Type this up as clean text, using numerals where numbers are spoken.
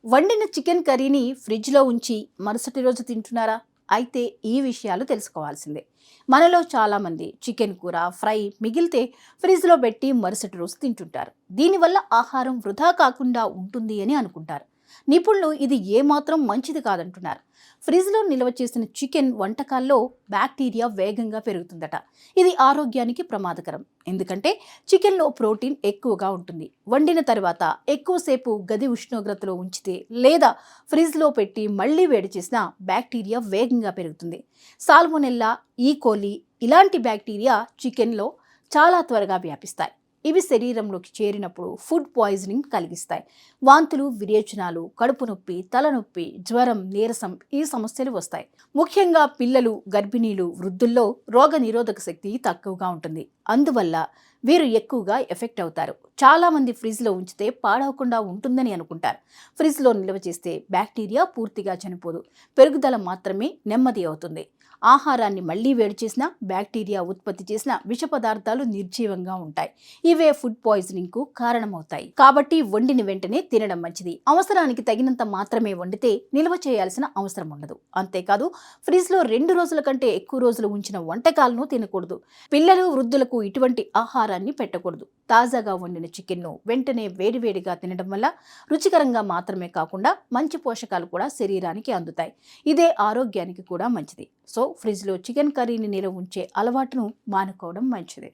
వండిన చికెన్ కర్రీని ఫ్రిడ్జ్లో ఉంచి మరుసటి రోజు తింటున్నారా? అయితే ఈ విషయాలు తెలుసుకోవాల్సిందే. మనలో చాలామంది చికెన్ కూర, ఫ్రై మిగిలితే ఫ్రిడ్జ్లో పెట్టి మరుసటి రోజు తింటుంటారు. దీనివల్ల ఆహారం వృధా కాకుండా ఉంటుంది అని అనుకుంటారు. నిపుణులు ఇది ఏమాత్రం మంచిది కాదంటున్నారు. ఫ్రిడ్జ్లో నిల్వ చేసిన చికెన్ వంటకాల్లో బ్యాక్టీరియా వేగంగా పెరుగుతుందట. ఇది ఆరోగ్యానికి ప్రమాదకరం. ఎందుకంటే చికెన్లో ప్రోటీన్ ఎక్కువగా ఉంటుంది. వండిన తర్వాత ఎక్కువసేపు గది ఉష్ణోగ్రతలో ఉంచితే లేదా ఫ్రిడ్జ్లో పెట్టి మళ్ళీ వేడి చేసినా బ్యాక్టీరియా వేగంగా పెరుగుతుంది. సాల్మొనెల్లా, ఈకోలి ఇలాంటి బ్యాక్టీరియా చికెన్లో చాలా త్వరగా వ్యాపిస్తాయి. ఇవి శరీరంలోకి చేరినప్పుడు ఫుడ్ పాయిజనింగ్ కలిగిస్తాయి. వాంతులు, విరేచనాలు, కడుపు నొప్పి, తలనొప్పి, జ్వరం, నీరసం ఈ సమస్యలు వస్తాయి. ముఖ్యంగా పిల్లలు, గర్భిణీలు, వృద్ధుల్లో రోగ నిరోధక శక్తి తక్కువగా ఉంటుంది. అందువల్ల వీరు ఎక్కువగా ఎఫెక్ట్ అవుతారు. చాలామంది ఫ్రిడ్జ్లో ఉంచితే పాడవకుండా ఉంటుందని అనుకుంటారు. ఫ్రిడ్జ్లో నిల్వ చేస్తే బ్యాక్టీరియా పూర్తిగా చనిపోదు, పెరుగుదల మాత్రమే నెమ్మది అవుతుంది. ఆహారాన్ని మళ్లీ వేడి చేసినా బ్యాక్టీరియా ఉత్పత్తి చేసిన విష పదార్థాలు నిర్జీవంగా ఉంటాయి. ఇవే ఫుడ్ పాయిజనింగ్ కు కారణమవుతాయి. కాబట్టి వండిన వెంటనే తినడం మంచిది. అవసరానికి తగినంత మాత్రమే వండితే నిల్వ చేయాల్సిన అవసరం ఉండదు. అంతేకాదు ఫ్రిడ్జ్లో 2 రోజుల కంటే ఎక్కువ రోజులు ఉంచిన వంటకాలను తినకూడదు. పిల్లలు, వృద్ధులకు ఇటువంటి ఆహారాన్ని పెట్టకూడదు. తాజాగా వండిన చికెన్ను వెంటనే వేడివేడిగా తినడం వల్ల రుచికరంగా మాత్రమే కాకుండా మంచి పోషకాలు కూడా శరీరానికి అందుతాయి. ఇదే ఆరోగ్యానికి కూడా మంచిది. సో ఫ్రిడ్జ్లో చికెన్ కర్రీని నిల్వ ఉంచే అలవాటును మానుకోవడం మంచిది.